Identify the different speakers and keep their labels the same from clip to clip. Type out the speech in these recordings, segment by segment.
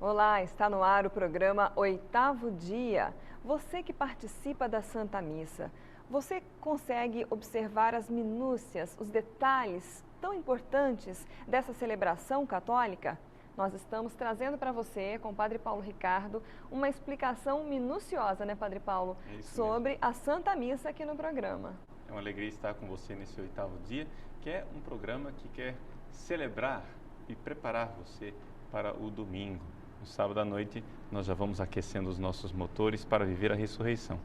Speaker 1: Olá, está no ar o programa Oitavo Dia. Você que participa da Santa Missa, você consegue observar as minúcias, os detalhes tão importantes dessa celebração católica? Nós estamos trazendo para você, com o Padre Paulo Ricardo, uma explicação minuciosa, né, Padre Paulo,
Speaker 2: É isso
Speaker 1: sobre
Speaker 2: mesmo.
Speaker 1: a Santa Missa aqui no programa.
Speaker 2: É uma alegria estar com você nesse oitavo dia, que é um programa que quer celebrar e preparar você para o domingo. No sábado à noite, nós já vamos aquecendo os nossos motores para viver a ressurreição.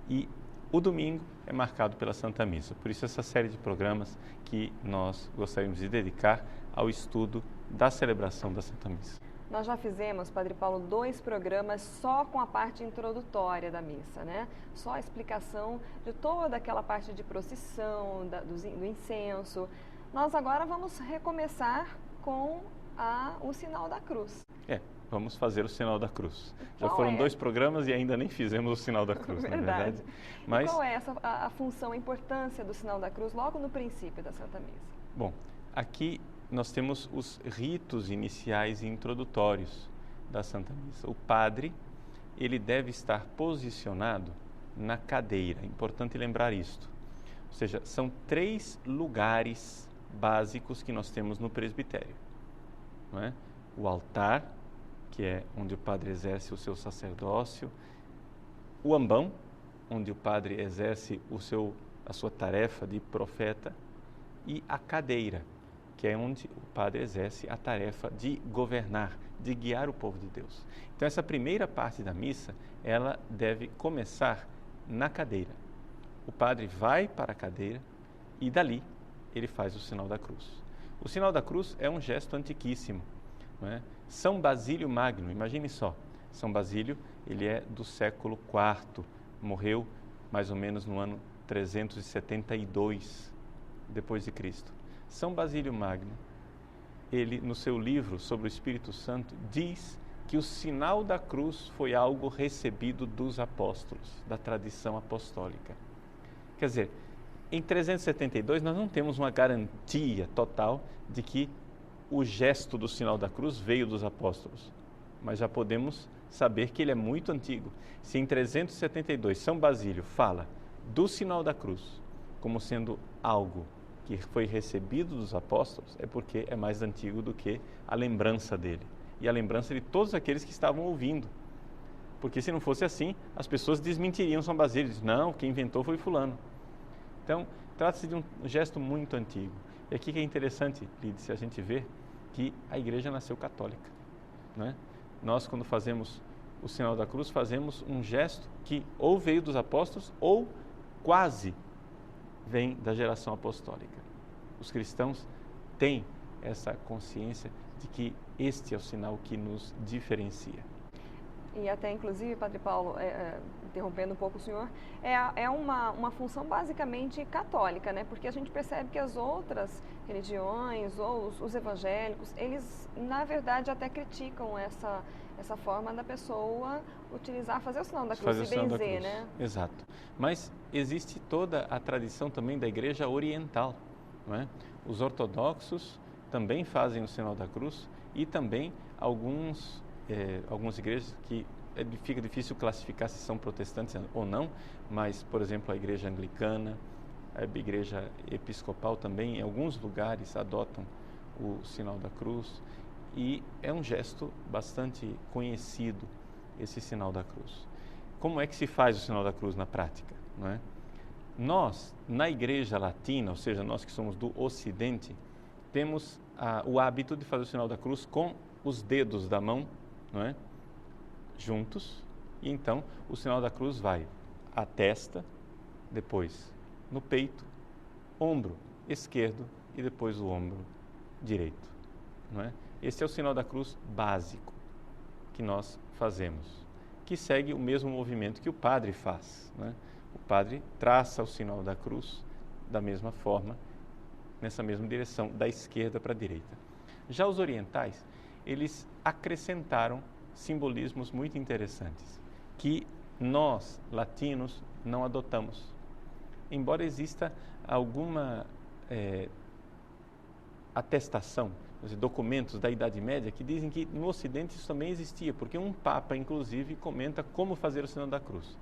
Speaker 2: E o domingo é marcado pela Santa Missa. Por isso, essa série de programas que nós gostaríamos de dedicar ao estudo da celebração da Santa Missa.
Speaker 1: Nós já fizemos, Padre Paulo, 2 programas só com a parte introdutória da missa, né? Só a explicação de toda aquela parte de procissão, do incenso. Nós agora vamos recomeçar com o sinal da cruz.
Speaker 2: Vamos fazer o sinal da cruz. Já
Speaker 1: Qual
Speaker 2: foram
Speaker 1: é?
Speaker 2: 2 programas e ainda nem fizemos o sinal da cruz, não é verdade?
Speaker 1: E qual é a função, a importância do sinal da cruz logo no princípio da Santa Missa?
Speaker 2: Bom, aqui nós temos os ritos iniciais e introdutórios da Santa Missa. O padre, ele deve estar posicionado na cadeira. É importante lembrar isto. Ou seja, são 3 lugares básicos que nós temos no presbitério, não é? O altar, que é onde o padre exerce o seu sacerdócio, o ambão, onde o padre exerce a sua tarefa de profeta, e a cadeira, que é onde o padre exerce a tarefa de governar, de guiar o povo de Deus. Então, essa primeira parte da missa, ela deve começar na cadeira. O padre vai para a cadeira e dali ele faz o sinal da cruz. O sinal da cruz é um gesto antiquíssimo, não é? São Basílio Magno, imagine só, São Basílio, ele é do século IV, morreu mais ou menos no ano 372 depois de Cristo. São Basílio Magno, ele no seu livro sobre o Espírito Santo diz que o sinal da cruz foi algo recebido dos apóstolos, da tradição apostólica. Quer dizer, em 372 nós não temos uma garantia total de que o gesto do sinal da cruz veio dos apóstolos, mas já podemos saber que ele é muito antigo. Se em 372 São Basílio fala do sinal da cruz como sendo algo que foi recebido dos apóstolos, é porque é mais antigo do que a lembrança dele e a lembrança de todos aqueles que estavam ouvindo. Porque se não fosse assim, as pessoas desmentiriam São Basílio, não, quem inventou foi fulano. Então, trata-se de um gesto muito antigo. E aqui que é interessante, Lídice, a gente vê que a igreja nasceu católica, não é? Nós, quando fazemos o sinal da cruz, fazemos um gesto que ou veio dos apóstolos ou quase vem da geração apostólica. Os cristãos têm essa consciência de que este é o sinal que nos diferencia.
Speaker 1: E até, inclusive, Padre Paulo, interrompendo um pouco o senhor, é uma função basicamente católica, né? Porque a gente percebe que as outras religiões ou os evangélicos, eles, na verdade, até criticam essa forma da pessoa fazer o sinal da cruz, se benzer, né?
Speaker 2: Exato. Mas existe toda a tradição também da igreja oriental, não é? Os ortodoxos também fazem o sinal da cruz e também algumas igrejas que fica difícil classificar se são protestantes ou não, mas, por exemplo, a igreja anglicana, a igreja episcopal também, em alguns lugares, adotam o sinal da cruz e é um gesto bastante conhecido, esse sinal da cruz. Como é que se faz o sinal da cruz na prática, não é? Nós, na igreja latina, ou seja, nós que somos do Ocidente, temos o hábito de fazer o sinal da cruz com os dedos da mão, não é? Juntos, e então o sinal da cruz vai à testa, depois no peito, ombro esquerdo e depois o ombro direito, não é? Esse é o sinal da cruz básico que nós fazemos, que segue o mesmo movimento que o padre faz, não é? O padre traça o sinal da cruz da mesma forma, nessa mesma direção, da esquerda para a direita. Já os orientais, eles acrescentaram simbolismos muito interessantes, que nós, latinos, não adotamos. Embora exista alguma atestação documentos da Idade Média que dizem que no Ocidente isso também existia, porque um Papa, inclusive, comenta como fazer o sinal da cruz.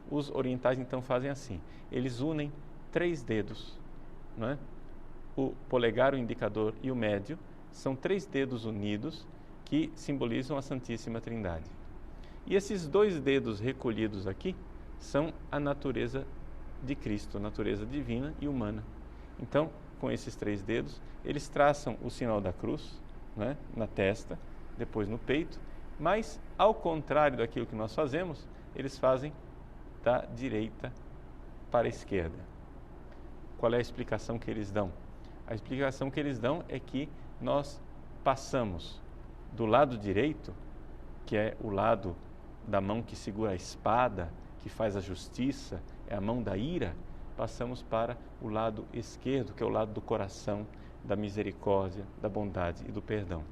Speaker 2: Os orientais, então, fazem assim. Eles unem 3 dedos, não é? O polegar, o indicador e o médio são 3 dedos unidos que simbolizam a Santíssima Trindade. E esses 2 dedos recolhidos aqui são a natureza de Cristo, a natureza divina e humana. Então, com esses 3 dedos, eles traçam o sinal da cruz, né, na testa, depois no peito, mas, ao contrário daquilo que nós fazemos, eles fazem da direita para a esquerda. Qual é a explicação que eles dão? A explicação que eles dão é que nós passamos do lado direito, que é o lado da mão que segura a espada, que faz a justiça, é a mão da ira, passamos para o lado esquerdo, que é o lado do coração, da misericórdia, da bondade e do perdão.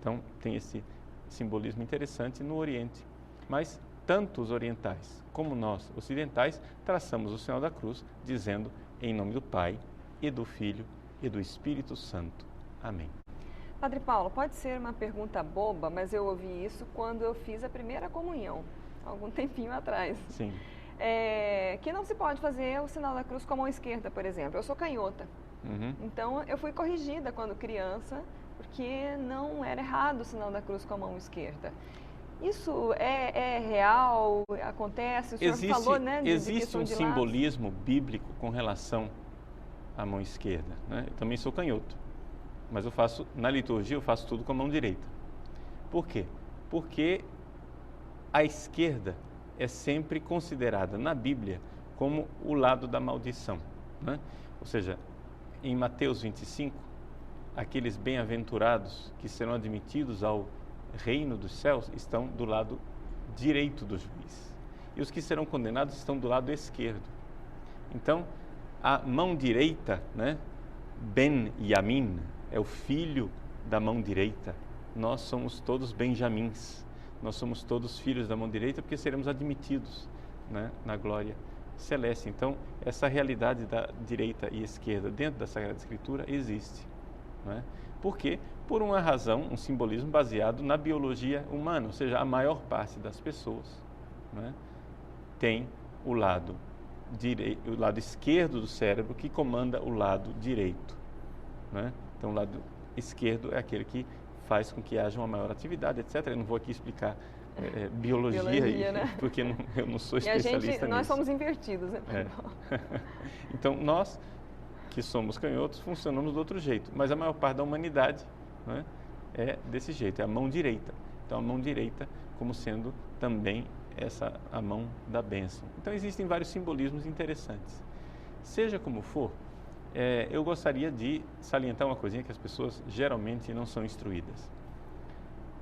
Speaker 2: Então, tem esse simbolismo interessante no Oriente. Mas tanto os orientais como nós, ocidentais, traçamos o sinal da cruz, dizendo em nome do Pai, e do Filho, e do Espírito Santo. Amém.
Speaker 1: Padre Paulo, pode ser uma pergunta boba, mas eu ouvi isso quando eu fiz a primeira comunhão, algum tempinho atrás.
Speaker 2: Sim.
Speaker 1: Que não se pode fazer o sinal da cruz com a mão esquerda, por exemplo. Eu sou canhota. Então, eu fui corrigida quando criança, porque não era errado o sinal da cruz com a mão esquerda. Isso é real? Acontece? O senhor falou, né?
Speaker 2: Existe um simbolismo bíblico com relação à mão esquerda, né? Eu também sou canhoto, mas na liturgia eu faço tudo com a mão direita. Por quê? Porque a esquerda é sempre considerada na Bíblia como o lado da maldição, né? Ou seja, em Mateus 25, aqueles bem-aventurados que serão admitidos ao reino dos céus estão do lado direito do juiz, e os que serão condenados estão do lado esquerdo. Então, a mão direita, né, Ben Yamin, é o filho da mão direita. Nós somos todos Benjamins, nós somos todos filhos da mão direita, porque seremos admitidos, né, na glória celeste. Então, essa realidade da direita e esquerda dentro da Sagrada Escritura existe, né? Por quê? Por uma razão, um simbolismo baseado na biologia humana, ou seja, a maior parte das pessoas, né, tem o lado esquerdo do cérebro que comanda o lado direito, né? Então, o lado esquerdo é aquele que faz com que haja uma maior atividade, etc. Eu não vou aqui explicar biologia
Speaker 1: né?
Speaker 2: porque eu não sou especialista nisso.
Speaker 1: Nós somos invertidos, né?
Speaker 2: Então, nós que somos canhotos funcionamos do outro jeito, mas a maior parte da humanidade, né, é desse jeito, é a mão direita. Então, a mão direita como sendo também a mão da bênção. Então, existem vários simbolismos interessantes. Seja como for, eu gostaria de salientar uma coisinha que as pessoas geralmente não são instruídas.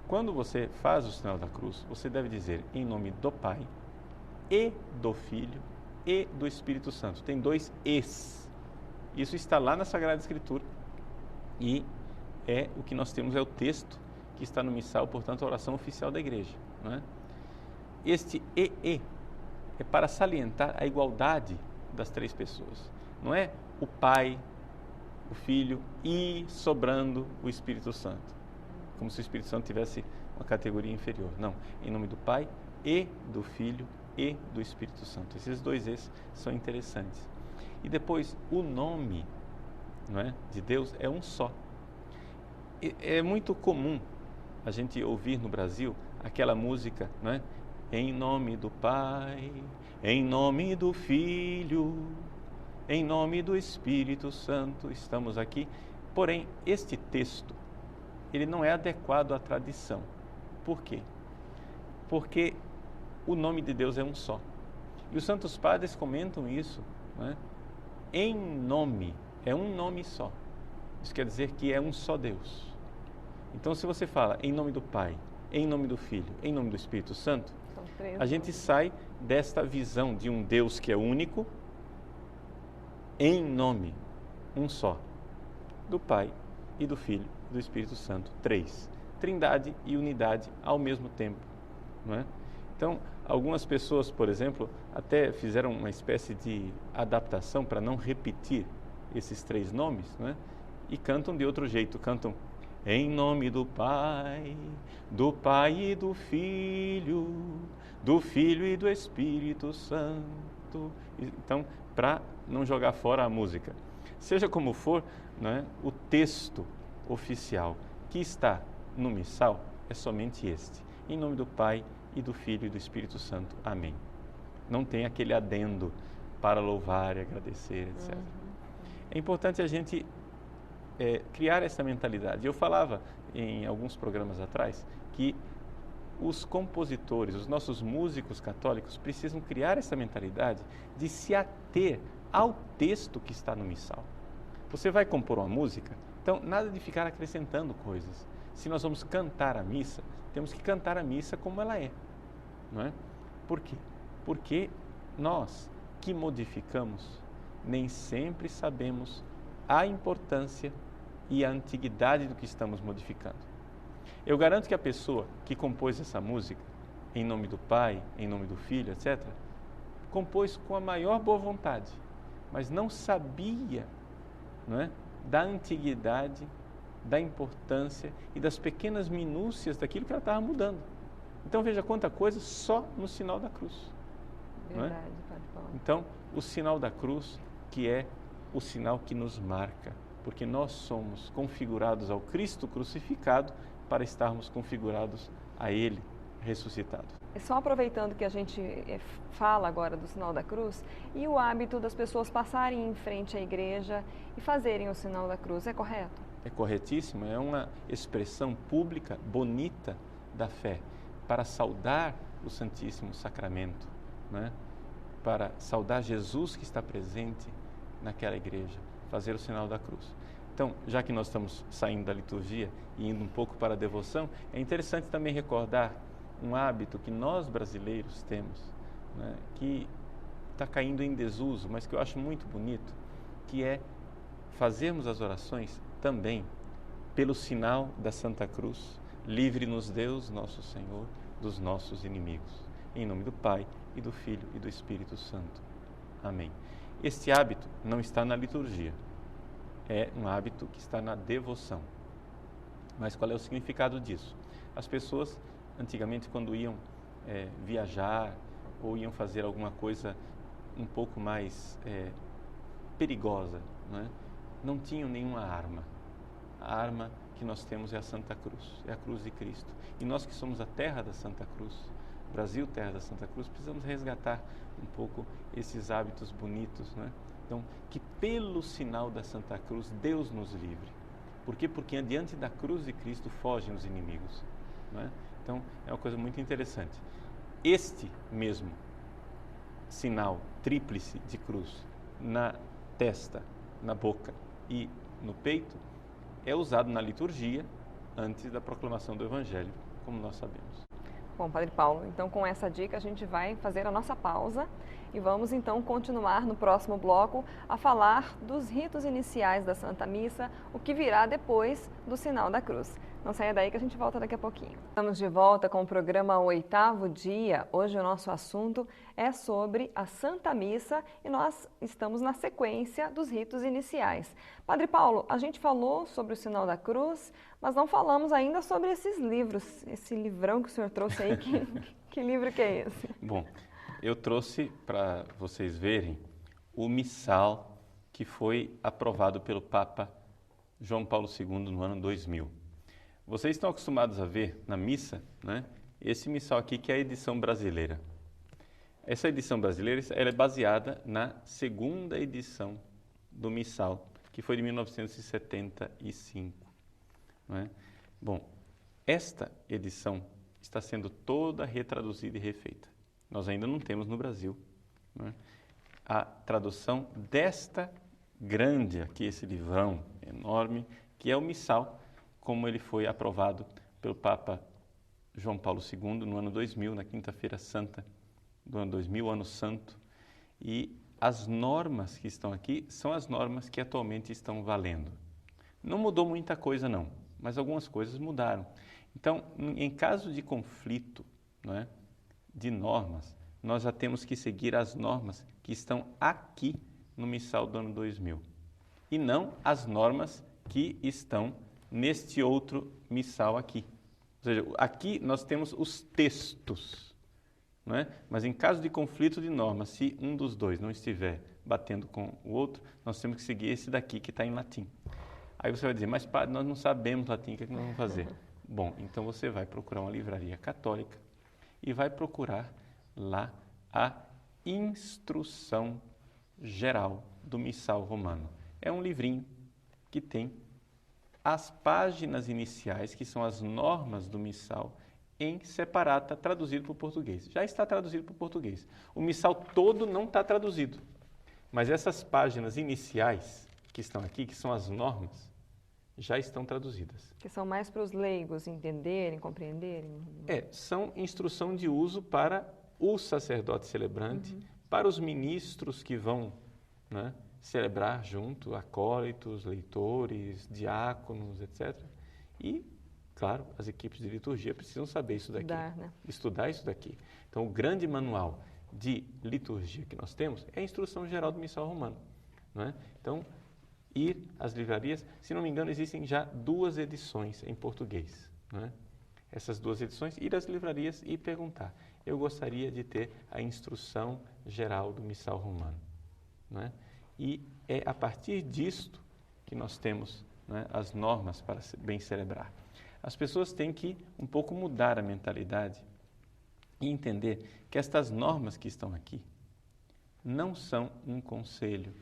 Speaker 2: Quando você faz o sinal da cruz, você deve dizer em nome do Pai, e do Filho, e do Espírito Santo. Tem 2 es. Isso está lá na Sagrada Escritura e o que nós temos é o texto que está no missal, portanto, a oração oficial da igreja, não é? Este é para salientar a igualdade das 3 pessoas. Não é o Pai, o Filho e sobrando o Espírito Santo, como se o Espírito Santo tivesse uma categoria inferior. Não, em nome do Pai e do Filho e do Espírito Santo. Esses 2 es são interessantes. E depois, o nome, não é, de Deus é um só. É muito comum a gente ouvir no Brasil aquela música, não é? Em nome do Pai, em nome do Filho, em nome do Espírito Santo, estamos aqui. Porém, este texto, ele não é adequado à tradição. Por quê? Porque o nome de Deus é um só. E os Santos Padres comentam isso, não é? Em nome, é um nome só. Isso quer dizer que é um só Deus. Então, se você fala em nome do Pai, em nome do Filho, em nome do Espírito Santo, a gente sai desta visão de um Deus que é único, em nome, um só, do Pai e do Filho e do Espírito Santo, 3. Trindade e unidade ao mesmo tempo, não é? Então, algumas pessoas, por exemplo, até fizeram uma espécie de adaptação para não repetir esses 3 nomes, né? E cantam de outro jeito, cantam Em nome do Pai e do Filho e do Espírito Santo. Então, para não jogar fora a música. Seja como for, né, o texto oficial que está no missal é somente este. Em nome do Pai e do Filho e do Espírito Santo. Amém. Não tem aquele adendo para louvar e agradecer, etc. É importante a gente criar essa mentalidade. Eu falava em alguns programas atrás que os compositores, os nossos músicos católicos precisam criar essa mentalidade de se ater ao texto que está no missal. Você vai compor uma música, então nada de ficar acrescentando coisas. Se nós vamos cantar a missa, temos que cantar a missa como ela é, não é? Por quê? Porque nós que modificamos nem sempre sabemos a importância e a antiguidade do que estamos modificando. Eu garanto que a pessoa que compôs essa música, em nome do Pai, em nome do Filho, etc., compôs com a maior boa vontade, mas não sabia, não é, da antiguidade, da importância e das pequenas minúcias daquilo que ela estava mudando. Então veja quanta coisa só no sinal da cruz.
Speaker 1: Verdade,
Speaker 2: não é?
Speaker 1: Padre Paulo.
Speaker 2: Então, o sinal da cruz, que é o sinal que nos marca, porque nós somos configurados ao Cristo crucificado para estarmos configurados a Ele ressuscitado.
Speaker 1: Só aproveitando que a gente fala agora do sinal da cruz, e o hábito das pessoas passarem em frente à igreja e fazerem o sinal da cruz, é correto?
Speaker 2: É corretíssimo, é uma expressão pública bonita da fé, para saudar o Santíssimo Sacramento, né? Para saudar Jesus que está presente naquela igreja, fazer o sinal da cruz. Então, já que nós estamos saindo da liturgia e indo um pouco para a devoção, é interessante também recordar um hábito que nós brasileiros temos, né, que está caindo em desuso, mas que eu acho muito bonito, que é fazermos as orações também pelo sinal da Santa Cruz. Livre-nos Deus, nosso Senhor, dos nossos inimigos. Em nome do Pai, e do Filho, e do Espírito Santo. Amém. Este hábito não está na liturgia, é um hábito que está na devoção. Mas qual é o significado disso? As pessoas, antigamente, quando iam viajar ou iam fazer alguma coisa um pouco mais perigosa, não tinham nenhuma arma. A arma que nós temos é a Santa Cruz, é a cruz de Cristo. E nós que somos a terra da Santa Cruz, Brasil, terra da Santa Cruz, precisamos resgatar um pouco esses hábitos bonitos, Então, que pelo sinal da Santa Cruz, Deus nos livre. Por quê? Porque diante da cruz de Cristo fogem os inimigos, Então, é uma coisa muito interessante. Este mesmo sinal tríplice de cruz na testa, na boca e no peito é usado na liturgia antes da proclamação do Evangelho, como nós sabemos.
Speaker 1: Bom, Padre Paulo, então com essa dica a gente vai fazer a nossa pausa e vamos então continuar no próximo bloco a falar dos ritos iniciais da Santa Missa, o que virá depois do sinal da cruz. Não saia daí que a gente volta daqui a pouquinho. Estamos de volta com o programa Oitavo Dia. Hoje o nosso assunto é sobre a Santa Missa e nós estamos na sequência dos ritos iniciais. Padre Paulo, a gente falou sobre o sinal da cruz, mas não falamos ainda sobre esses livros, esse livrão que o senhor trouxe aí. Que livro que é esse?
Speaker 2: Bom, eu trouxe para vocês verem o missal que foi aprovado pelo Papa João Paulo II no ano 2000. Vocês estão acostumados a ver na missa, esse missal aqui que é a edição brasileira. Essa edição brasileira ela é baseada na segunda edição do missal, que foi de 1975. Bom, esta edição está sendo toda retraduzida e refeita. Nós ainda não temos no Brasil a tradução desta grande aqui, esse livrão enorme, que é o missal, como ele foi aprovado pelo Papa João Paulo II no ano 2000, na Quinta-feira Santa do ano 2000, ano santo. E as normas que estão aqui são as normas que atualmente estão valendo. Não mudou muita coisa não, mas algumas coisas mudaram. Então, em caso de conflito de normas, nós já temos que seguir as normas que estão aqui no missal do ano 2000 e não as normas que estão neste outro missal aqui. Ou seja, aqui nós temos os textos, não é? Mas em caso de conflito de norma, se um dos dois não estiver batendo com o outro, nós temos que seguir esse daqui que está em latim. Aí você vai dizer, mas padre, nós não sabemos latim, o que é que nós vamos fazer? Bom, então você vai procurar uma livraria católica e vai procurar lá a Instrução Geral do Missal Romano. É um livrinho que tem as páginas iniciais, que são as normas do missal, em separata, traduzido para o português. Já está traduzido para o português. O missal todo não está traduzido, mas essas páginas iniciais que estão aqui, que são as normas, já estão traduzidas.
Speaker 1: Que são mais para os leigos entenderem, compreenderem?
Speaker 2: São instrução de uso para o sacerdote celebrante, para os ministros que vão, né, celebrar junto, acólitos, leitores, diáconos, etc. E, claro, as equipes de liturgia precisam saber isso daqui, estudar isso daqui. Então, o grande manual de liturgia que nós temos é a Instrução Geral do Missal Romano, não é? Então, ir às livrarias, se não me engano, existem já 2 edições em português, não é? Essas 2 edições, ir às livrarias e perguntar, eu gostaria de ter a Instrução Geral do Missal Romano, não é? E é a partir disto que nós temos, né, as normas para bem celebrar. As pessoas têm que um pouco mudar a mentalidade e entender que estas normas que estão aqui não são um conselho,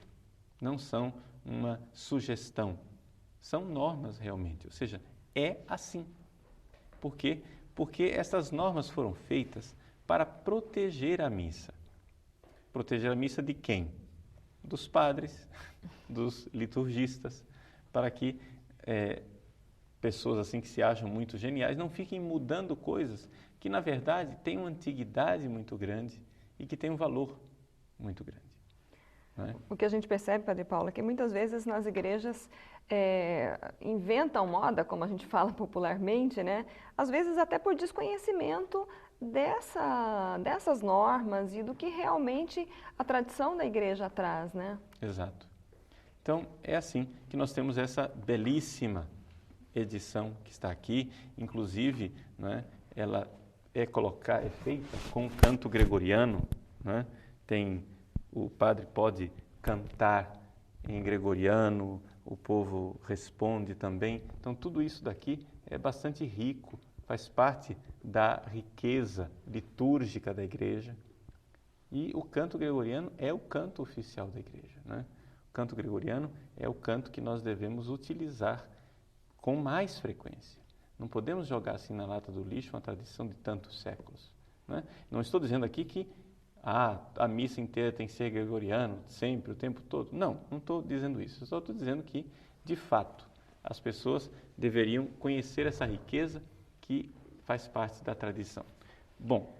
Speaker 2: não são uma sugestão, são normas realmente, ou seja, é assim. Por quê? Porque essas normas foram feitas para proteger a missa. Proteger a missa de quem? Dos padres, dos liturgistas, para que pessoas assim que se acham muito geniais não fiquem mudando coisas que, na verdade, têm uma antiguidade muito grande e que têm um valor muito grande. Não é?
Speaker 1: O que a gente percebe, Padre Paulo, é que muitas vezes nas igrejas inventam moda, como a gente fala popularmente, né? Às vezes até por desconhecimento dessas normas e do que realmente a tradição da igreja traz, né?
Speaker 2: Exato. Então, é assim que nós temos essa belíssima edição que está aqui, inclusive, né, ela é feita com canto gregoriano, né? O padre pode cantar em gregoriano, o povo responde também. Então, tudo isso daqui é bastante rico, faz parte da riqueza litúrgica da igreja. E o canto gregoriano é o canto oficial da igreja, né? O canto gregoriano é o canto que nós devemos utilizar com mais frequência. Não podemos jogar assim na lata do lixo uma tradição de tantos séculos, né? Não estou dizendo aqui que a missa inteira tem que ser gregoriano, sempre, o tempo todo. Não estou dizendo isso. Só estou dizendo que, de fato, as pessoas deveriam conhecer essa riqueza que faz parte da tradição. Bom,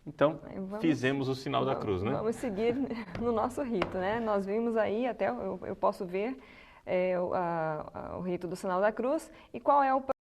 Speaker 2: então, fizemos o sinal da cruz, né?
Speaker 1: Vamos seguir no nosso rito, né? Nós vimos aí, até eu posso ver o rito do sinal da cruz. E qual é o